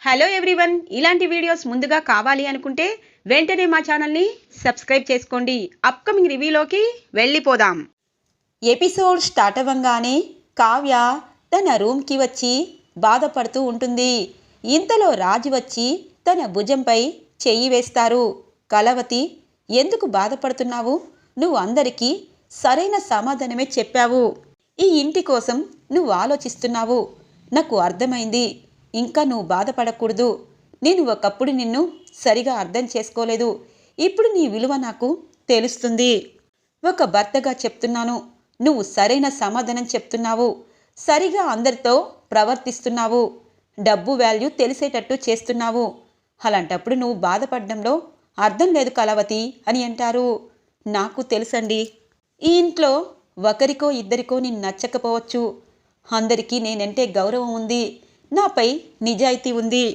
Hello everyone, ఇలాంటి videos ముందుగా కావాలి అనుకుంటే వెంటనే మా ఛానల్ని సబ్స్క్రైబ్ చేసుకోండి. అప్కమింగ్ రివ్యూలోకి వెళ్ళిపోదాం. ఎపిసోడ్ స్టార్ట్ అవ్వగానే కావ్య తన రూమ్కి వచ్చి బాధపడుతూ ఉంటుంది. ఇంతలో రాజు వచ్చి తన భుజంపై చెయ్యి వేస్తారు. కలవతి, ఎందుకు బాధపడుతున్నావు? నువ్వు అందరికీ సరైన సమాధానమే చెప్పావు. ఈ ఇంటి కోసం నువ్వు ఆలోచిస్తున్నావు. నాకు అర్థమైంది. ఇంకా నువ్వు బాధపడకూడదు. నేను ఒకప్పుడు నిన్ను సరిగా అర్థం చేసుకోలేదు. ఇప్పుడు నీ విలువ నాకు తెలుస్తుంది. ఒక భర్తగా చెప్తున్నాను. నువ్వు సరైన సమాధానం చెప్తున్నావు. సరిగా అందరితో ప్రవర్తిస్తున్నావు. డబ్బు వాల్యూ తెలిసేటట్టు చేస్తున్నావు. అలాంటప్పుడు నువ్వు బాధపడడంలో అర్థం లేదు కలవతి అని అంటారు. నాకు తెలుసండి. ఈ ఇంట్లో ఒకరికో ఇద్దరికో నేను నచ్చకపోవచ్చు. అందరికీ నేనంటే గౌరవం ఉంది. నాపై నిజాయితీ ఉంది.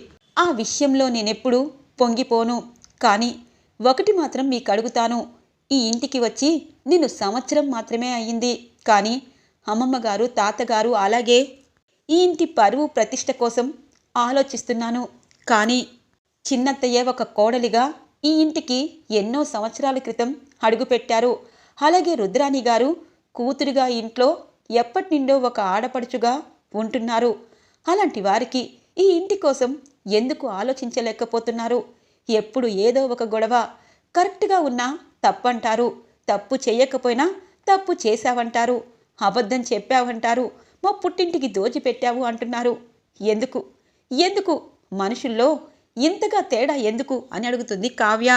ఆ విషయంలో నేనెప్పుడు పొంగిపోను. కానీ ఒకటి మాత్రం మీకు అడుగుతాను. ఈ ఇంటికి వచ్చి నేను సంవత్సరం మాత్రమే అయ్యింది. కానీ అమ్మమ్మగారు, తాతగారు, అలాగే ఈ ఇంటి పరువు ప్రతిష్ట కోసం ఆలోచిస్తున్నాను. కానీ చిన్నత్తయ్య ఒక కోడలిగా ఈ ఇంటికి ఎన్నో సంవత్సరాల క్రితం అడుగుపెట్టారు. అలాగే రుద్రాణి గారు కూతురుగా ఇంట్లో ఎప్పటి నుండో ఒక ఆడపడుచుగా ఉంటున్నారు. అలాంటి వారికి ఈ ఇంటి కోసం ఎందుకు ఆలోచించలేకపోతున్నారు? ఎప్పుడు ఏదో ఒక గొడవ. కరెక్ట్గా ఉన్నా తప్పంటారు. తప్పు చేయకపోయినా తప్పు చేశావంటారు. అబద్ధం చెప్పావంటారు. మా పుట్టింటికి దోచిపెట్టావు అంటున్నారు. ఎందుకు ఎందుకు మనుషుల్లో ఇంతగా తేడా ఎందుకు అని అడుగుతుంది కావ్య.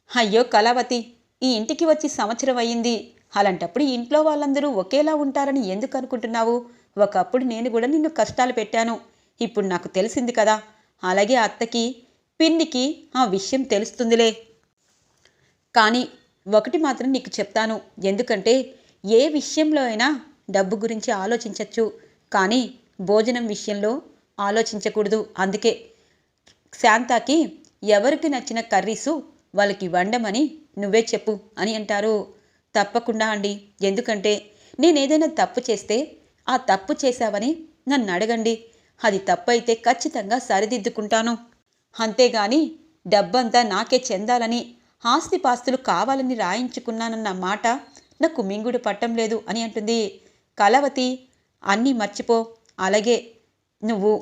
అయ్యో కళావతి, ఈ ఇంటికి వచ్చి సంవత్సరం అయ్యింది. అలాంటప్పుడు ఇంట్లో వాళ్ళందరూ ఒకేలా ఉంటారని ఎందుకు అనుకుంటున్నావు? ఒకప్పుడు నేను కూడా నిన్ను కష్టాలు పెట్టాను. ఇప్పుడు నాకు తెలిసింది కదా. అలాగే అత్తకి, పిన్నికి ఆ విషయం తెలుస్తుందిలే. కానీ ఒకటి మాత్రం నీకు చెప్తాను. ఎందుకంటే ఏ విషయంలో అయినా డబ్బు గురించి ఆలోచించవచ్చు, కానీ భోజనం విషయంలో ఆలోచించకూడదు. అందుకే శాంతాకి ఎవరికి నచ్చిన కర్రీసు వాళ్ళకి వండమని నువ్వే చెప్పు అని అంటారు. తప్పకుండా అండి. ఎందుకంటే నేనేదైనా తప్పు చేస్తే ఆ తప్పు చేశావని నన్ను అడగండి. అది తప్పైతే ఖచ్చితంగా సరిదిద్దుకుంటాను. అంతేగాని డబ్బంతా నాకే చెందాలని, ఆస్తిపాస్తులు కావాలని రాయించుకున్నానన్న మాట నాకు మింగుడు పట్టం లేదు అని అంటుంది. కళావతి, అన్నీ మర్చిపో. అలాగే నువ్వు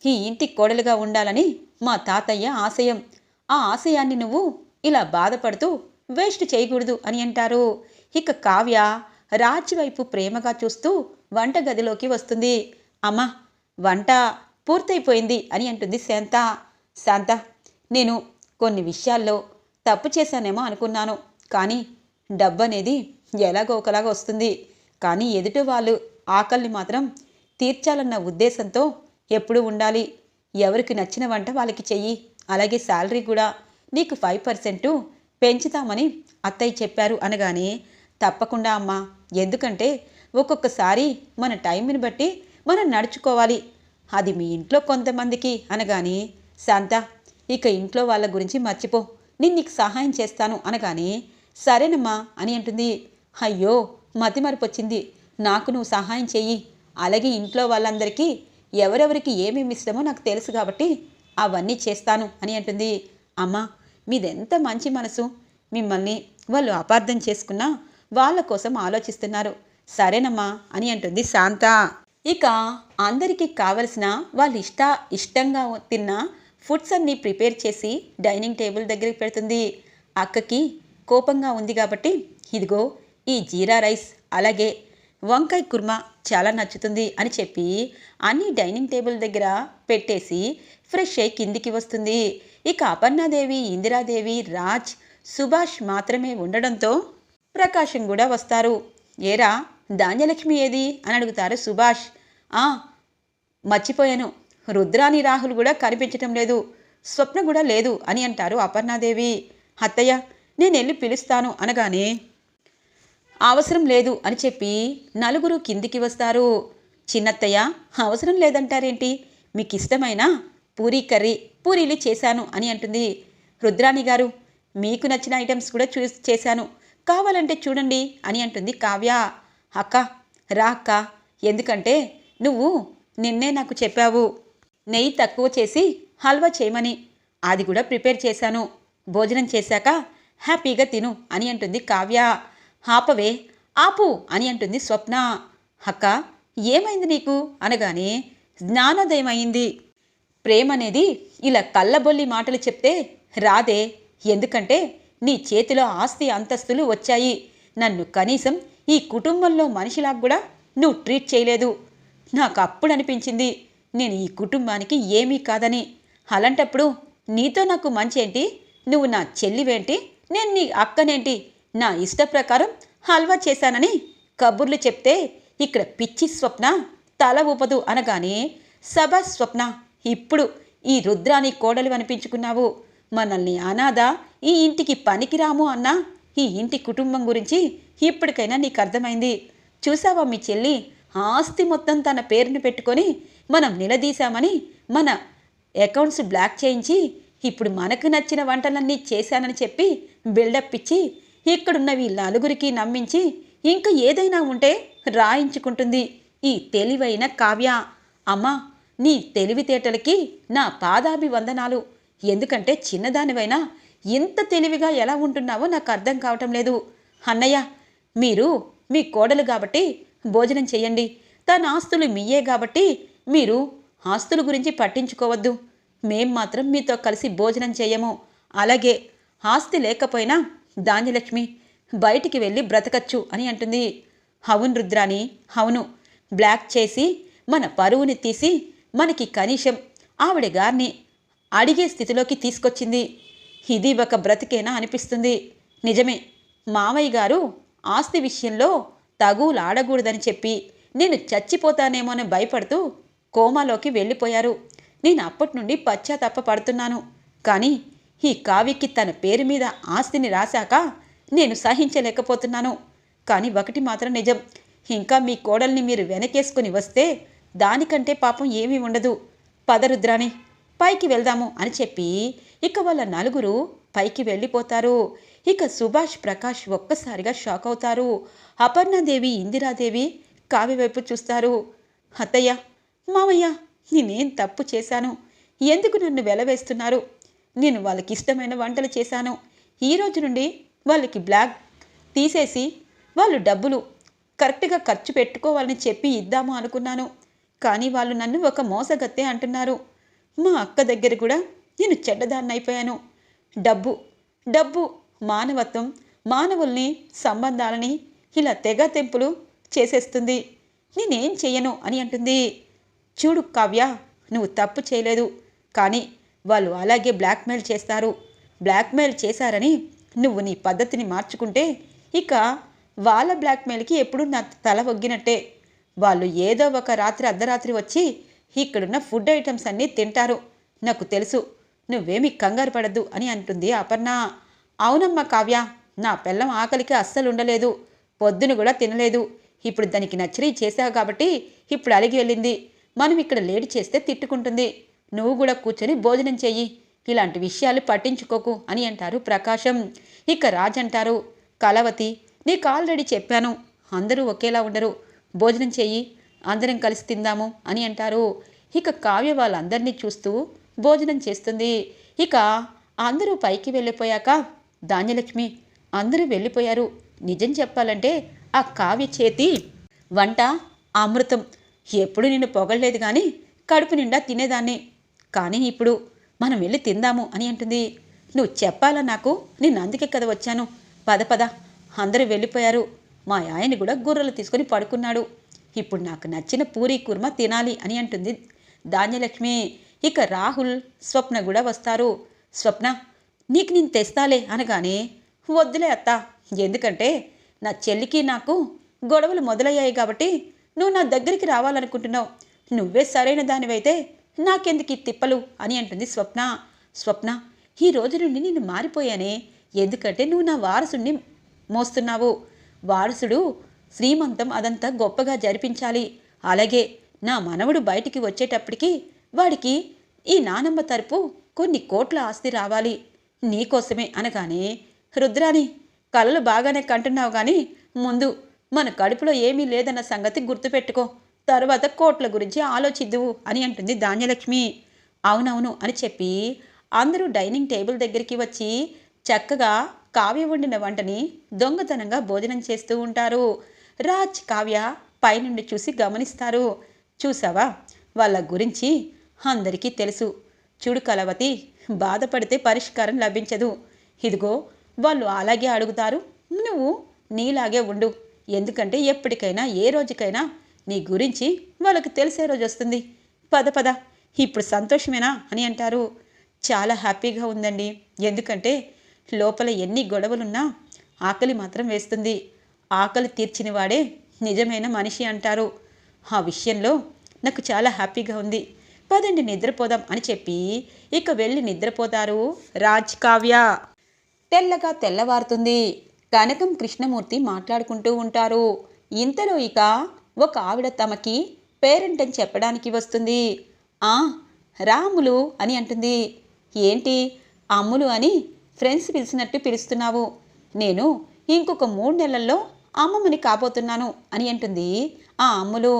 ఈ ఇంటి కోడలుగా ఉండాలని మా తాతయ్య ఆశయం. ఆ ఆశయాన్ని నువ్వు ఇలా బాధపడుతూ వేస్ట్ చేయకూడదు అని అంటారు. ఇక కావ్య రాజు వైపు ప్రేమగా చూస్తూ వంటగదిలోకి వస్తుంది. అమ్మా, వంట పూర్తయిపోయింది అని అంటుంది శాంత. శాంత, నేను కొన్ని విషయాల్లో తప్పు చేశానేమో అనుకున్నాను. కానీ డబ్బు అనేది ఎలాగో ఒకలాగా వస్తుంది. కానీ ఎదుటి వాళ్ళు ఆకలిని మాత్రం తీర్చాలన్న ఉద్దేశంతో ఎప్పుడూ ఉండాలి. ఎవరికి నచ్చిన వంట వాళ్ళకి చెయ్యి. అలాగే శాలరీ కూడా నీకు 5% పెంచుతామని అత్తయ్య చెప్పారు అనగానే, తప్పకుండా అమ్మా. ఎందుకంటే ఒక్కొక్కసారి మన టైంని బట్టి మనం నడుచుకోవాలి. అది మీ ఇంట్లో కొంతమందికి అనగానే, శాంత, ఇక ఇంట్లో వాళ్ళ గురించి మర్చిపో. నేను నీకు సహాయం చేస్తాను అనగానే, సరేనమ్మా అని అంటుంది. అయ్యో, మతిమరుపు వచ్చింది. నాకు నువ్వు సహాయం చెయ్యి. అలాగే ఇంట్లో వాళ్ళందరికీ ఎవరెవరికి ఏమేమి ఇష్టమో నాకు తెలుసు కాబట్టి అవన్నీ చేస్తాను అని అంటుంది. అమ్మా, మీదెంత మంచి మనసు. మిమ్మల్ని వాళ్ళు అపార్థం చేసుకున్నా వాళ్ళ కోసం ఆలోచిస్తున్నారు. సరేనమ్మా అని అంటుంది శాంత. ఇక అందరికీ కావలసిన వాళ్ళు ఇష్టంగా తిన్న ఫుడ్స్ అన్నీ ప్రిపేర్ చేసి డైనింగ్ టేబుల్ దగ్గరికి పెడుతుంది. అక్కకి కోపంగా ఉంది కాబట్టి ఇదిగో ఈ జీరా రైస్, అలాగే వంకాయ కుర్మా చాలా నచ్చుతుంది అని చెప్పి అన్నీ డైనింగ్ టేబుల్ దగ్గర పెట్టేసి ఫ్రెష్ అయి కిందికి వస్తుంది. ఇక అపర్ణాదేవి, ఇందిరాదేవి, రాజ్, సుభాష్ మాత్రమే ఉండడంతో ప్రకాశం కూడా వస్తారు. ఏరా, ధాన్యలక్ష్మి ఏది అని అడుగుతారు సుభాష్. మర్చిపోయాను. రుద్రాని, రాహుల్ కూడా కనిపించటం లేదు. స్వప్న కూడా లేదు అని అంటారు అపర్ణాదేవి. అత్తయ్య, నేను వెళ్ళి పిలుస్తాను అనగానే, అవసరం లేదు అని చెప్పి నలుగురు కిందికి వస్తారు. చిన్నత్తయ్య, అవసరం లేదంటారేంటి? మీకు ఇష్టమైన పూరీ కర్రీ, పూరీలు చేశాను అని అంటుంది. రుద్రాణి గారు, మీకు నచ్చిన ఐటమ్స్ కూడా చేశాను, కావాలంటే చూడండి అని అంటుంది కావ్య. అక్క, రా అక్క. ఎందుకంటే నువ్వు నిన్నే నాకు చెప్పావు, నెయ్యి తక్కువ చేసి హల్వా చేయమని. అది కూడా ప్రిపేర్ చేశాను. భోజనం చేశాక హ్యాపీగా తిను అని అంటుంది కావ్య. ఆపవే, ఆపు అని అంటుంది స్వప్న. అక్క, ఏమైంది నీకు అనగానే జ్ఞానోదయం అయింది. ప్రేమనేది ఇలా కళ్ళబొల్లి మాటలు చెప్తే రాదే. ఎందుకంటే నీ చేతిలో ఆస్తి అంతస్తులు వచ్చాయి. నన్ను కనీసం ఈ కుటుంబంలో మనిషిలాగా కూడా నువ్వు ట్రీట్ చేయలేదు. నాకు అప్పుడు అనిపించింది నేను ఈ కుటుంబానికి ఏమీ కాదని. అలాంటప్పుడు నీతో నాకు మంచి ఏంటి? నువ్వు నా చెల్లివేంటి? నేను నీ అక్కనేంటి? నా ఇష్ట ప్రకారం హల్వా చేశానని కబుర్లు చెప్తే ఇక్కడ పిచ్చి స్వప్న తల ఊపదు అనగానే, సభాష్ స్వప్న, ఇప్పుడు ఈ రుద్రాని కోడలు అనిపించుకున్నావు. మనల్ని అనాథ, ఈ ఇంటికి పనికిరాము అన్నా ఈ ఇంటి కుటుంబం గురించి ఇప్పటికైనా నీకు అర్థమైంది. చూసావా మీ చెల్లి ఆస్తి మొత్తం తన పేరుని పెట్టుకొని మనం నిలదీశామని మన అకౌంట్స్ బ్లాక్ చేయించి ఇప్పుడు మనకు నచ్చిన వంటలన్నీ చేశానని చెప్పి బిల్డప్ ఇచ్చి ఇక్కడున్న వీళ్ళ నలుగురికి నమ్మించి ఇంకా ఏదైనా ఉంటే రాయించుకుంటుంది ఈ తెలివైన కావ్య. అమ్మా, నీ తెలివితేటలకి నా పాదాభివందనాలు. ఎందుకంటే చిన్నదానివైనా ఇంత తెలివిగా ఎలా ఉంటున్నావో నాకు అర్థం కావటం లేదు. అన్నయ్య, మీరు మీ కోడలు కాబట్టి భోజనం చెయ్యండి. తన ఆస్తులు మీయే కాబట్టి మీరు ఆస్తుల గురించి పట్టించుకోవద్దు. మేం మాత్రం మీతో కలిసి భోజనం చేయము. అలాగే ఆస్తి లేకపోయినా ధాన్యలక్ష్మి బయటికి వెళ్ళి బ్రతకచ్చు అని అంటుంది. అవును రుద్రాని, అవును. బ్లాక్ చేసి మన పరువుని తీసి మనకి కనీసం ఆవిడ గారిని అడిగే స్థితిలోకి తీసుకొచ్చింది. ఇది ఒక బ్రతికేనా అనిపిస్తుంది. నిజమే, మామయ్య గారు ఆస్తి విషయంలో తగులాడకూడదని చెప్పి నేను చచ్చిపోతానేమోని భయపడుతూ కోమాలోకి వెళ్ళిపోయారు. నేను అప్పటి నుండి పశ్చాత్తాప పడుతున్నాను. కానీ ఈ కావ్యకి తన పేరు మీద ఆస్తిని రాశాక నేను సహించలేకపోతున్నాను. కానీ ఒకటి మాత్రం నిజం, ఇంకా మీ కోడల్ని మీరు వెనకేసుకుని వస్తే దానికంటే పాపం ఏమీ ఉండదు. పదరుద్రాని, పైకి వెళ్దాము అని చెప్పి ఇక వాళ్ళ నలుగురు పైకి వెళ్ళిపోతారు. ఇక సుభాష్, ప్రకాష్ ఒక్కసారిగా షాక్ అవుతారు. అపర్ణాదేవి, ఇందిరాదేవి కావ్య వైపు చూస్తారు. అత్తయ్య, మామయ్య, నేనేం తప్పు చేశాను? ఎందుకు నన్ను వెలవేస్తున్నారు? నేను వాళ్ళకి ఇష్టమైన వంటలు చేశాను. ఈ రోజు నుండి వాళ్ళకి బ్లాక్ తీసేసి వాళ్ళు డబ్బులు కరెక్ట్గా ఖర్చు పెట్టుకోవాలని చెప్పి ఇద్దాము అనుకున్నాను. కానీ వాళ్ళు నన్ను ఒక మోసగత్తే అంటున్నారు. మా అక్క దగ్గర కూడా నేను చెడ్డదాన్ని అయిపోయాను. డబ్బు డబ్బు మానవత్వం, మానవుల్ని, సంబంధాలని ఇలా తెగ తెంపులు చేసేస్తుంది. నేనేం చెయ్యను అని అంటుంది. చూడు కావ్య, నువ్వు తప్పు చేయలేదు. కానీ వాళ్ళు అలాగే బ్లాక్మెయిల్ చేస్తారు. బ్లాక్మెయిల్ చేశారని నువ్వు నీ పద్ధతిని మార్చుకుంటే ఇక వాళ్ళ బ్లాక్మెయిల్కి ఎప్పుడు నా తల ఒగ్గినట్టే. వాళ్ళు ఏదో ఒక రాత్రి అర్ధరాత్రి వచ్చి ఇక్కడున్న ఫుడ్ ఐటమ్స్ అన్నీ తింటారు. నాకు తెలుసు, నువ్వేమీ కంగారు పడద్దు అని అంటుంది అపర్ణ. అవునమ్మా కావ్య, నా పెళ్ళం ఆకలికి అస్సలు ఉండలేదు. పొద్దున కూడా తినలేదు. ఇప్పుడు దానికి నచ్చినవి చేశావు కాబట్టి ఇప్పుడు అలిగి వెళ్ళింది. మనం ఇక్కడ లేట్ చేస్తే తిట్టుకుంటుంది. నువ్వు కూడా కూర్చొని భోజనం చెయ్యి. ఇలాంటి విషయాలు పట్టించుకోకు అని అంటారు ప్రకాశం. ఇక రాజ్ అంటారు, కలవతి, నీకు ఆల్రెడీ చెప్పాను, అందరూ ఒకేలా ఉండరు. భోజనం చెయ్యి, అందరం కలిసి తిందాము అని అంటారు. ఇక కావ్య వాళ్ళందరినీ చూస్తూ భోజనం చేస్తుంది. ఇక అందరూ పైకి వెళ్ళిపోయాక, ధాన్యలక్ష్మి, అందరూ వెళ్ళిపోయారు. నిజం చెప్పాలంటే ఆ కావ్య చేతి వంట అమృతం. ఎప్పుడు నిన్ను పొగడలేదు కానీ కడుపు నిండా తినేదాన్ని. కానీ ఇప్పుడు మనం వెళ్ళి తిందాము అని అంటుంది. నువ్వు చెప్పాలా నాకు? నేను అందుకే కదా వచ్చాను. పద పద, అందరూ వెళ్ళిపోయారు. మా ఆయన కూడా గుర్రలు తీసుకొని పడుకున్నాడు. ఇప్పుడు నాకు నచ్చిన పూరీ కుర్మా తినాలి అని అంటుంది ధాన్యలక్ష్మి. ఇక రాహుల్, స్వప్న కూడా వస్తారు. స్వప్న, నీకు నేను తెస్తాలే అనగానే, వద్దులే అత్త, ఎందుకంటే నా చెల్లికి నాకు గొడవలు మొదలయ్యాయి కాబట్టి నువ్వు నా దగ్గరికి రావాలనుకుంటున్నావు. నువ్వే సరైన దానివైతే నాకెందుకు ఈ తిప్పలు అని అంటుంది స్వప్న. స్వప్న, ఈ రోజు నుండి నేను మారిపోయానే. ఎందుకంటే నువ్వు నా వారసుడిని మోస్తున్నావు. వారసుడు శ్రీమంతం అదంతా గొప్పగా జరిపించాలి. అలాగే నా మనవడు బయటికి వచ్చేటప్పటికి వాడికి ఈ నానమ్మ తరపు కొన్ని కోట్ల ఆస్తి రావాలి. నీకోసమే అనగానే, రుద్రాని, కలలు బాగానే కంటున్నావు కానీ ముందు మన కడుపులో ఏమీ లేదన్న సంగతి గుర్తుపెట్టుకో. తర్వాత కోట్ల గురించి ఆలోచిద్దువు అని అంటుంది ధాన్యలక్ష్మి. అవునవును అని చెప్పి అందరూ డైనింగ్ టేబుల్ దగ్గరికి వచ్చి చక్కగా కావ్య వండిన వంటని దొంగతనంగా భోజనం చేస్తూ ఉంటారు. రాజ్, కావ్య పైనుండి చూసి గమనిస్తారు. చూసావా, వాళ్ళ గురించి అందరికీ తెలుసు. చూడు కలవతి, బాధపడితే పరిష్కారం లభించదు. ఇదిగో వాళ్ళు అలాగే అడుగుతారు, నువ్వు నీలాగే ఉండు. ఎందుకంటే ఎప్పటికైనా ఏ రోజుకైనా నీ గురించి వాళ్ళకి తెలిసే రోజు వస్తుంది. పద పద, ఇప్పుడు సంతోషమేనా అని అంటారు. చాలా హ్యాపీగా ఉందండి. ఎందుకంటే లోపల ఎన్ని గొడవలున్నా ఆకలి మాత్రం వేస్తుంది. ఆకలి తీర్చిన వాడే నిజమైన మనిషి అంటారు. ఆ విషయంలో నాకు చాలా హ్యాపీగా ఉంది. పదండి నిద్రపోదాం అని చెప్పి ఇక వెళ్ళి నిద్రపోతారు రాజ్, కావ్య. తెల్లగా తెల్లవారుతుంది. కనకం, కృష్ణమూర్తి మాట్లాడుకుంటూ ఉంటారు. ఇంతలో ఇక ఒక ఆవిడ తమకి పేరెంట్ అని చెప్పడానికి వస్తుంది. ఆ రాములు అని అంటుంది. ఏంటి అమ్ములు అని ఫ్రెండ్స్ పిలిచినట్టు పిలుస్తున్నావు? నేను ఇంకొక 3 నెలల్లో అమ్మమ్మని కాబోతున్నాను అని అంటుంది ఆ అమ్ములు.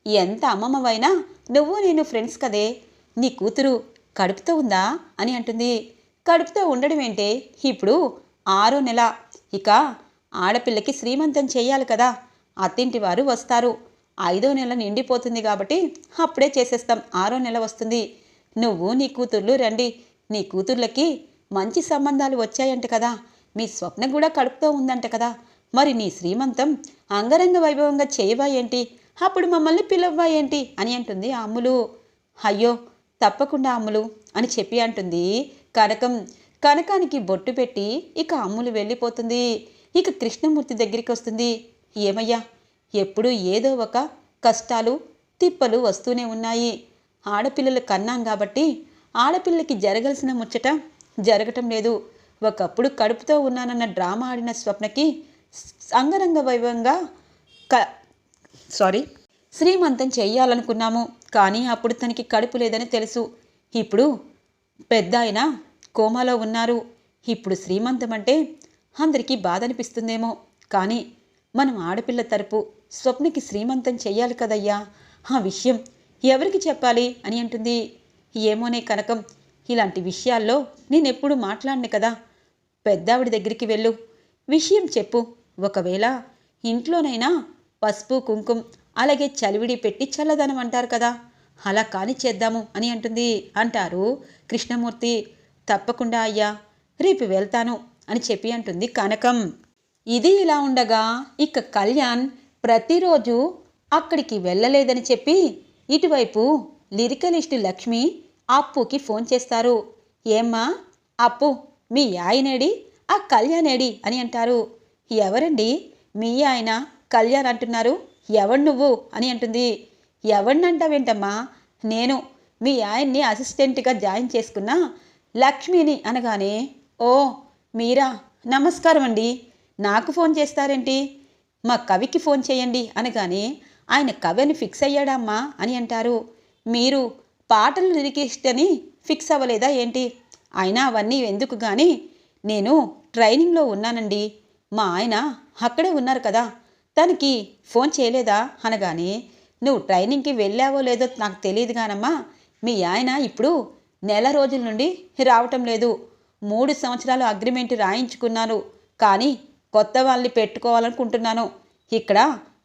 ఎంత అమ్మమ్మవైనా నువ్వు నేను ఫ్రెండ్స్ కదే. నీ కూతురు కడుపుతో ఉందా అని అంటుంది. కడుపుతో ఉండడం ఏంటే, ఇప్పుడు 6వ నెల. ఇక ఆడపిల్లకి శ్రీమంతం చేయాలి కదా. అత్తింటి వారు వస్తారు. 5వ నెల నిండిపోతుంది కాబట్టి అప్పుడే చేసేస్తాం. 6వ నెల వస్తుంది. నువ్వు నీ కూతుర్లు రండి. నీ కూతుర్లకి మంచి సంబంధాలు వచ్చాయంట కదా. మీ స్వప్న కూడా కడుపుతో ఉందంట కదా. మరి నీ శ్రీమంతం అంగరంగ వైభవంగా చేయవా ఏంటి? అప్పుడు మమ్మల్ని పిలవ్వా ఏంటి అని అంటుంది ఆ అమ్ములు. అయ్యో తప్పకుండా అమ్ములు అని చెప్పి అంటుంది కనకం. కనకానికి బొట్టు పెట్టి ఇక అమ్ములు వెళ్ళిపోతుంది. ఇక కృష్ణమూర్తి దగ్గరికి వస్తుంది. ఏమయ్యా, ఎప్పుడూ ఏదో ఒక కష్టాలు తిప్పలు వస్తూనే ఉన్నాయి. ఆడపిల్లలు కన్నాం కాబట్టి ఆడపిల్లకి జరగాల్సిన ముచ్చట జరగటం లేదు. ఒకప్పుడు కడుపుతో ఉన్నానన్న డ్రామా ఆడిన స్వప్నకి అంగరంగ వైభవంగా శ్రీమంతం చెయ్యాలనుకున్నాము. కానీ అప్పుడు తనకి కడుపు లేదని తెలుసు. ఇప్పుడు పెద్ద ఆయన కోమాలో ఉన్నారు. ఇప్పుడు శ్రీమంతం అంటే అందరికీ బాధ అనిపిస్తుందేమో. కానీ మనం ఆడపిల్ల తరపు స్వప్నకి శ్రీమంతం చెయ్యాలి కదయ్యా. ఆ విషయం ఎవరికి చెప్పాలి అని అంటుంది. ఏమోనే కనకం, ఇలాంటి విషయాల్లో నేనెప్పుడు మాట్లాడను కదా. పెద్దావిడి దగ్గరికి వెళ్ళు, విషయం చెప్పు. ఒకవేళ ఇంట్లోనైనా పసుపు కుంకుమ అలాగే చలివిడి పెట్టి చల్లదనం అంటారు కదా, అలా కాని చేద్దాము అని అంటారు కృష్ణమూర్తి. తప్పకుండా అయ్యా, రేపు వెళ్తాను అని చెప్పి అంటుంది కనకం. ఇది ఇలా ఉండగా ఇక కళ్యాణ్ ప్రతిరోజు అక్కడికి వెళ్ళలేదని చెప్పి ఇటువైపు లిరికలిస్టు లక్ష్మి అప్పుకి ఫోన్ చేస్తారు. ఏమ్మా అప్పు, మీ ఆయనేడి, ఆ కళ్యాణేడి అని అంటారు. ఎవరండి మీ ఆయన కళ్యాణ్ అంటున్నారు? ఎవడు నువ్వు అని అంటుంది. ఎవడినంటావేంటమ్మా, నేను మీ ఆయన్ని అసిస్టెంట్గా జాయిన్ చేసుకున్న లక్ష్మిని అనగానే, ఓ మీరా, నమస్కారం అండి. నాకు ఫోన్ చేస్తారేంటి? మా కవికి ఫోన్ చేయండి అనగానే, ఆయన కవి అని ఫిక్స్ అయ్యాడమ్మా అని అంటారు. మీరు పాటలు లిరికిస్టని ఫిక్స్ అవ్వలేదా ఏంటి? అయినా అవన్నీ ఎందుకు కానీ, నేను ట్రైనింగ్లో ఉన్నానండి. మా ఆయన అక్కడే ఉన్నారు కదా, తనకి ఫోన్ చేయలేదా అనగానే, నువ్వు ట్రైనింగ్కి వెళ్ళావో లేదో నాకు తెలియదు కానమ్మా, మీ ఆయన ఇప్పుడు నెల రోజుల నుండి రావటం లేదు. 3 సంవత్సరాలు అగ్రిమెంట్ రాయించుకున్నాను, కానీ కొత్త వాళ్ళని పెట్టుకోవాలనుకుంటున్నాను. ఇక్కడ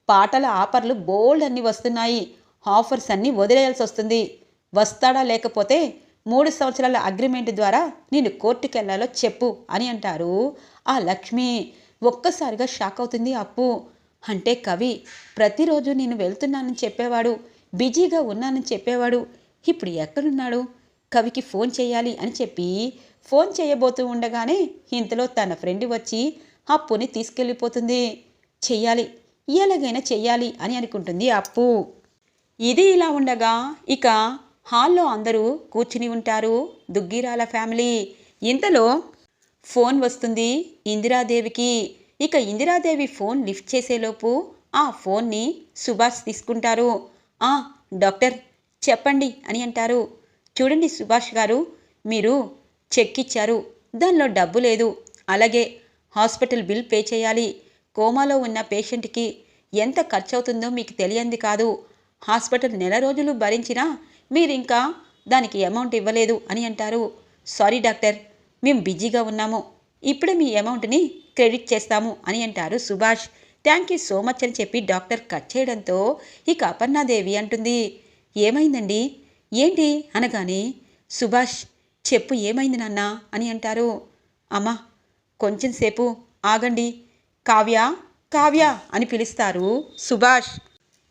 పాటల ఆఫర్లు బోల్డ్ అన్నీ వస్తున్నాయి. ఆఫర్స్ అన్నీ వదిలేయాల్సి వస్తుంది. వస్తాడా లేకపోతే 3 సంవత్సరాల అగ్రిమెంట్ ద్వారా నేను కోర్టుకు వెళ్ళాలో చెప్పు అని అంటారు ఆ లక్ష్మి. ఒక్కసారిగా షాక్ అవుతుంది అప్పు. అంటే కవి ప్రతిరోజు నేను వెళ్తున్నానని చెప్పేవాడు, బిజీగా ఉన్నానని చెప్పేవాడు, ఇప్పుడు ఎక్కడున్నాడు? కవికి ఫోన్ చేయాలి అని చెప్పి ఫోన్ చేయబోతూ ఉండగానే ఇంతలో తన ఫ్రెండ్ వచ్చి అప్పుని తీసుకెళ్ళిపోతుంది. చెయ్యాలి, ఎలాగైనా చెయ్యాలి అని అనుకుంటుంది అప్పు. ఇది ఇలా ఉండగా ఇక హాల్లో అందరూ కూర్చుని ఉంటారు దుగ్గిరాల ఫ్యామిలీ. ఇంతలో ఫోన్ వస్తుంది ఇందిరాదేవికి. ఇక ఇందిరాదేవి ఫోన్ లిఫ్ట్ చేసేలోపు ఆ ఫోన్ని సుభాష్ తీసుకుంటారు. డాక్టర్ చెప్పండి అని అంటారు. చూడండి సుభాష్ గారు, మీరు చెక్ ఇచ్చారు, దానిలో డబ్బు లేదు. అలాగే హాస్పిటల్ బిల్ పే చేయాలి. కోమాలో ఉన్న పేషెంట్కి ఎంత ఖర్చు అవుతుందో మీకు తెలియంది కాదు. హాస్పిటల్ నెల రోజులు భరించినా మీరింకా దానికి అమౌంట్ ఇవ్వలేదు అని అంటారు. సారీ డాక్టర్, మేము బిజీగా ఉన్నాము, ఇప్పుడే మీ అమౌంట్ని క్రెడిట్ చేస్తాము అని అంటారు Subhash. Thank you so much అని చెప్పి డాక్టర్ కట్ చేయడంతో ఇక అపర్ణాదేవి అంటుంది, ఏమైందండి, ఏంటి అనగానే సుభాష్ చెప్పు ఏమైంది నాన్న అని అంటారు. అమ్మా కొంచెం సేపు ఆగండి, కావ్య కావ్య అని పిలుస్తారు సుభాష్.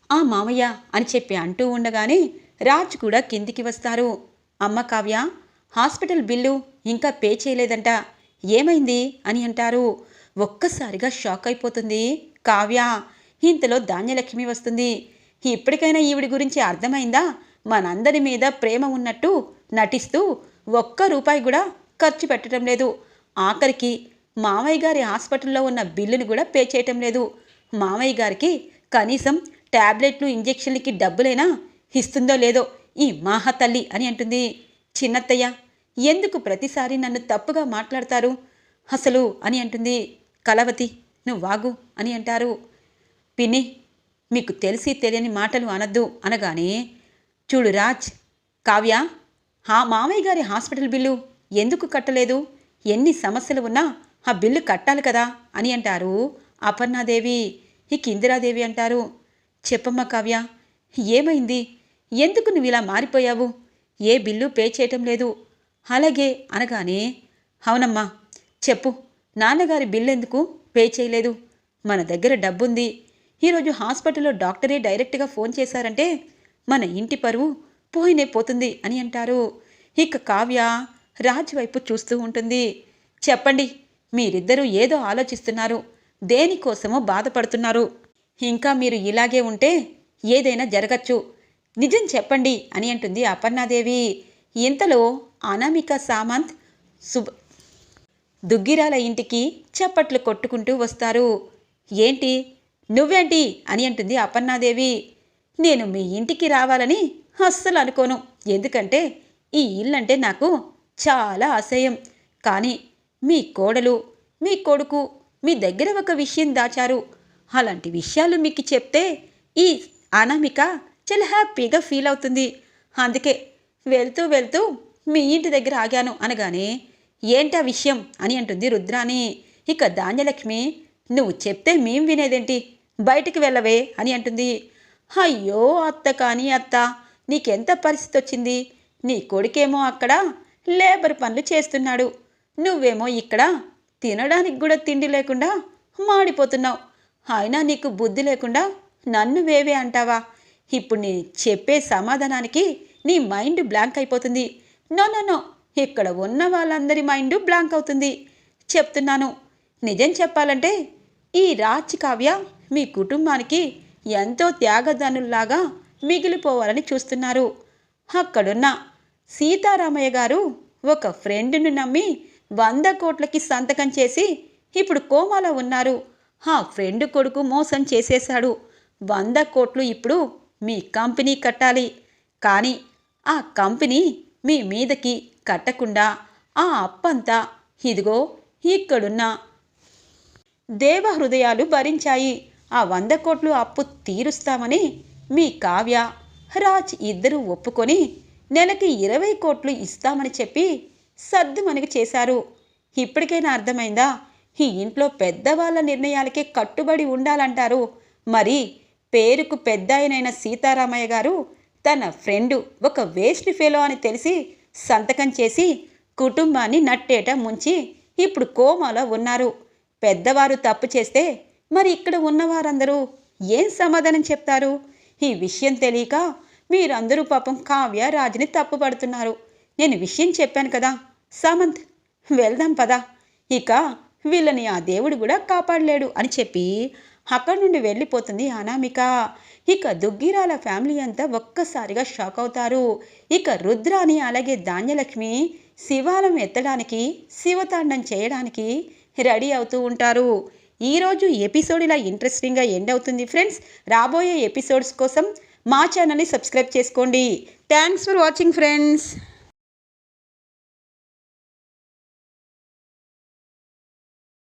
ఆ మామయ్య అని చెప్పి అంటూ ఉండగానే రాజ్ కూడా కిందికి వస్తారు. అమ్మ కావ్య, హాస్పిటల్ బిల్లు ఇంకా పే చేయలేదంట, ఏమైంది అని అంటారు. ఒక్కసారిగా షాక్ అయిపోతుంది కావ్య. ఇంతలో ధాన్యలక్ష్మి వస్తుంది. ఇప్పటికైనా ఈవిడి గురించి అర్థమైందా, మనందరి మీద ప్రేమ ఉన్నట్టు నటిస్తూ ఒక్క రూపాయి కూడా ఖర్చు పెట్టడం లేదు, ఆఖరికి మామయ్య గారి హాస్పిటల్లో ఉన్న బిల్లును కూడా పే చేయటం లేదు, మామయ్య గారికి కనీసం ట్యాబ్లెట్లు ఇంజెక్షన్లకి డబ్బులైనా ఇస్తుందో లేదో ఈ మాహతల్లి అని అంటుంది. చిన్నత్తయ్య, ఎందుకు ప్రతిసారి నన్ను తప్పుగా మాట్లాడతారు అసలు అని అంటుంది. కలవతి నువ్వు వాగు అని అంటారు. పిన్ని, మీకు తెలిసి తెలియని మాటలు అనద్దు అనగానే, చూడు రాజ్, కావ్య మామయ్య గారి హాస్పిటల్ బిల్లు ఎందుకు కట్టలేదు, ఎన్ని సమస్యలు ఉన్నా ఆ బిల్లు కట్టాలి కదా అని అంటారు అపర్ణాదేవి. ఇక ఇందిరాదేవి అంటారు, చెప్పమ్మ కావ్య, ఏమైంది, ఎందుకు నువ్వు ఇలా మారిపోయావు, ఏ బిల్లు పే చేయటం లేదు. అలాగే అనగానే, అవునమ్మా చెప్పు, నాన్నగారి బిల్లు ఎందుకు పే చేయలేదు, మన దగ్గర డబ్బుంది, ఈరోజు హాస్పిటల్లో డాక్టరే డైరెక్ట్గా ఫోన్ చేశారంటే మన ఇంటి పరువు పోతుంది అని అంటారు. ఇక కావ్య రాజ్ వైపు చూస్తూ ఉంటుంది. చెప్పండి, మీరిద్దరూ ఏదో ఆలోచిస్తున్నారు, దేనికోసమో బాధపడుతున్నారు, ఇంకా మీరు ఇలాగే ఉంటే ఏదైనా జరగచ్చు, నిజం చెప్పండి అని అంటుంది అపర్ణాదేవి. ఇంతలో అనామిక సామంత్ దుగ్గిరాల ఇంటికి చప్పట్లు కొట్టుకుంటూ వస్తారు. ఏంటి, నువ్వేంటి అని అంటుంది అపర్ణాదేవి. నేను మీ ఇంటికి రావాలని అస్సలు అనుకోను, ఎందుకంటే ఈ ఇల్లంటే నాకు చాలా అసహ్యం, కానీ మీ కోడలు మీ కొడుకు మీ దగ్గర ఒక విషయం దాచారు, అలాంటి విషయాలు మీకు చెప్తే ఈ అనామిక చాలా హ్యాపీగా ఫీల్ అవుతుంది, అందుకే వెళ్తూ వెళ్తూ మీ ఇంటి దగ్గర ఆగాను అనగానే, ఏంటా విషయం అని అంటుంది రుద్రాని. ఇక ధాన్యలక్ష్మి, నువ్వు చెప్తే మేం వినేదేంటి, బయటికి వెళ్ళవే అని అంటుంది. అయ్యో అత్త, కానీ అత్త, నీకెంత పరిస్థితి వచ్చింది, నీ కొడుకేమో అక్కడ లేబర్ పనులు చేస్తున్నాడు, నువ్వేమో ఇక్కడ తినడానికి కూడా తిండి లేకుండా మాడిపోతున్నావు, అయినా నీకు బుద్ధి లేకుండా నన్ను వేవే అంటావా, ఇప్పుడు నేను చెప్పే సమాధానానికి నీ మైండ్ బ్లాంక్ అయిపోతుంది. నో నో నో, ఇక్కడ ఉన్న వాళ్ళందరి మైండ్ బ్లాంక్ అవుతుంది, చెప్తున్నాను. నిజం చెప్పాలంటే ఈ రాజ్ కావ్య మీ కుటుంబానికి ఎంతో త్యాగధనుల్లాగా మిగిలిపోవాలని చూస్తున్నారు. అక్కడున్న సీతారామయ్య గారు ఒక ఫ్రెండ్ను నమ్మి 100 కోట్లకి సంతకం చేసి ఇప్పుడు కోమాలో ఉన్నారు. ఆ ఫ్రెండ్ కొడుకు మోసం చేసేశాడు. 100 కోట్లు ఇప్పుడు మీ కంపెనీ కట్టాలి, కానీ ఆ కంపెనీ మీ మీదకి కట్టకుండా ఆ అప్పంతా ఇదిగో ఇక్కడున్న దేవహృదయాలు భరించాయి. ఆ 100 కోట్లు అప్పు తీరుస్తామని మీ కావ్య రాజ్ ఇద్దరూ ఒప్పుకొని నెలకి 20 కోట్లు ఇస్తామని చెప్పి సర్దుమణిగి చేశారు. ఇప్పటికైనా అర్థమైందా, ఈ ఇంట్లో పెద్దవాళ్ళ నిర్ణయాలకే కట్టుబడి ఉండాలంటారు. మరి పేరుకు పెద్దాయనైన సీతారామయ్య గారు తన ఫ్రెండు ఒక వేస్ట్ ఫెలో అని తెలిసి సంతకం చేసి కుటుంబాన్ని నట్టేట ముంచి ఇప్పుడు కోమాలో ఉన్నారు. పెద్దవారు తప్పు చేస్తే మరి ఇక్కడ ఉన్నవారందరూ ఏం సమాధానం చెప్తారు? ఈ విషయం తెలియక మీరందరూ పాపం కావ్య రాజుని తప్పుపడుతున్నారు. నేను విషయం చెప్పాను కదా సామంత్, వెళ్దాం పదా, ఇక వీళ్ళని ఆ దేవుడు కూడా కాపాడలేడు అని చెప్పి అక్కడి నుండి వెళ్ళిపోతుంది అనామిక. ఇక దుగ్గిరాల ఫ్యామిలీ అంతా ఒక్కసారిగా షాక్ అవుతారు. ఇక రుద్రాని అలాగే ధాన్యలక్ష్మి శివాలయం ఎత్తడానికి శివతాండం చేయడానికి రెడీ అవుతూ ఉంటారు. ఈరోజు ఎపిసోడ్ ఇలా ఇంట్రెస్టింగ్గా ఎండ్ అవుతుంది ఫ్రెండ్స్. రాబోయే ఎపిసోడ్స్ కోసం మా ఛానల్ని సబ్స్క్రైబ్ చేసుకోండి. Thanks for watching friends.